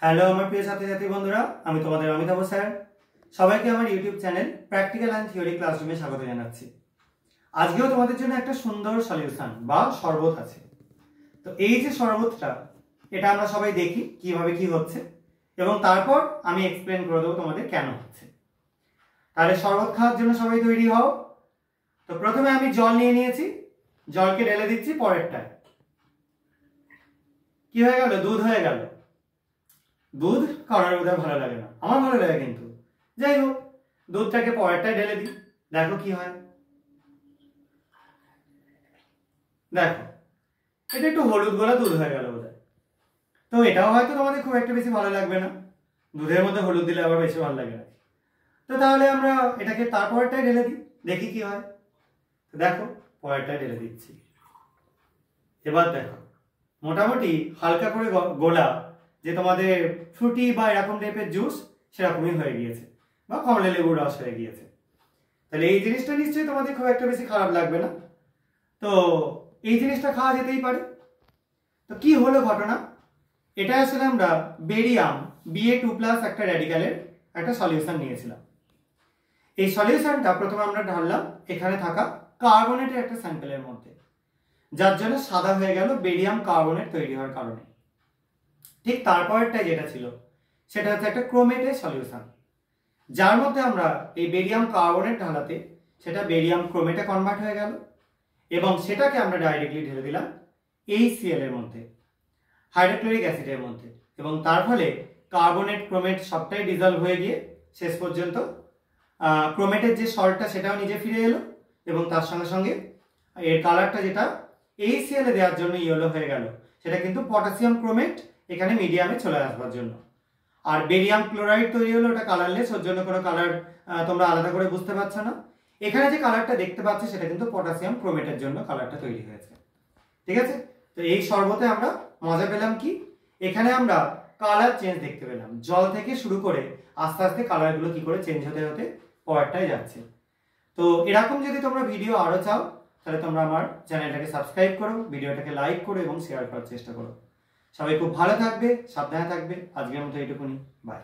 Hello আমার প্রিয় ছাত্রছাত্রী বন্ধুরা, আমি তোমাদের অমিতাভ স্যার। সবাইকে আমার YouTube channel practical and theory ক্লাসরুমে স্বাগত জানাচ্ছি। আজকেও তোমাদের জন্য একটা সুন্দর সলিউশন বা শরবত আছে। তো এই যে শরবতটা, এটা আমরা সবাই দেখি কিভাবে কি হচ্ছে এবং তারপর আমি এক্সপ্লেন করে দেবো তোমাদের কেন হচ্ছে। তাহলে শরবত খাওয়ার জন্য সবাই তৈরি হও। তো প্রথমে আমি জল নিয়ে নিয়েছি, জলকে ঢেলে দিচ্ছি পরেরটায়। কি হয়ে গেল? দুধ হয়ে গেল। দুধ কারোর বোধহয় ভালো লাগে না, আমার ভালো লাগে কিন্তু। যাই হোক, দুধটাকে পরেরটায় ঢেলে দিই, দেখো কি হয়। দেখো, এটা একটু হলুদ গোলা দুধ হয়ে গেল বোধহয়। তো এটাও হয়তো তোমাদের খুব একটা বেশি ভালো লাগবে না, দুধের মধ্যে হলুদ দিলে আবার বেশি ভালো লাগে না। তো তাহলে আমরা এটাকে তারপরেরটায় ঢেলে দিই, দেখি কি হয়। তো দেখো, পরেরটায় ঢেলে দিচ্ছি। এবার দেখো, মোটামুটি হালকা করে গোলা, যে তোমাদের ফ্রুটি বা এরকম টাইপের জুস সেরকমই হয়ে গিয়েছে, বা কমলা লেবুর রস হয়ে গিয়েছে। তাহলে এই জিনিসটা নিশ্চয়ই তোমাদের খুব একটা বেশি খারাপ লাগবে না। তো এই জিনিসটা খাওয়া যেতেই পারে। তো কি হলো ঘটনা, এটা আসলে আমরা বেরিয়াম Ba2+ একটা র্যাডিক্যালের একটা সলিউশন নিয়েছিলাম। এই সলিউশনটা প্রথমে আমরা ঢাললাম এখানে থাকা কার্বনেটের একটা স্যাম্পেলের মধ্যে, যার জন্য সাদা হয়ে গেল বেরিয়াম কার্বনেট তৈরি হওয়ার কারণে। ঠিক তারপরেরটা যেটা ছিল সেটা হচ্ছে একটা ক্রোমেটের সলিউশন, যার মধ্যে আমরা এই বেরিয়াম কার্বনেট ঢালাতে সেটা বেরিয়াম ক্রোমেটে কনভার্ট হয়ে গেল এবং সেটাকে আমরা ডাইরেক্টলি ঢেলে দিলাম HCl এর মধ্যে, হাইড্রোক্লোরিক অ্যাসিডের মধ্যে, এবং তার ফলে কার্বনেট ক্রোমেট সবটাই ডিজলভ হয়ে গিয়ে শেষ পর্যন্ত ক্রোমেটের যে সল্টটা সেটাও নিজে ফিরে এলো এবং তার সঙ্গে সঙ্গে এর কালারটা যেটা HCl এ দেওয়ার জন্য ইয়েলো হয়ে গেল, সেটা কিন্তু পটাশিয়াম ক্রোমেট এখানে মিডিয়ামে চলে আসবার জন্য। আর বেরিয়াম ক্লোরাইড তৈরি হলো, ওটা কালারলেস, ওর জন্য কোনো কালার তোমরা আলাদা করে বুঝতে পারছো না। এখানে যে কালারটা দেখতে পাচ্ছ সেটা কিন্তু পটাশিয়াম ক্রোমেটের জন্য কালারটা তৈরি হয়েছে। ঠিক আছে, তো এই শরবতে আমরা মজা পেলাম কি, এখানে আমরা কালার চেঞ্জ দেখতে পেলাম। জল থেকে শুরু করে আস্তে আস্তে কালারগুলো কি করে চেঞ্জ হতে হতে পরেরটায় যাচ্ছে। তো এরকম যদি তোমরা ভিডিও আরো চাও তাহলে তোমরা আমার চ্যানেলটাকে সাবস্ক্রাইব করো, ভিডিওটাকে লাইক করো এবং শেয়ার করার চেষ্টা করো। সবাই খুব ভালো থাকবে, সাবধানে থাকবে। আজকের মতো এইটুকুনি, বাই।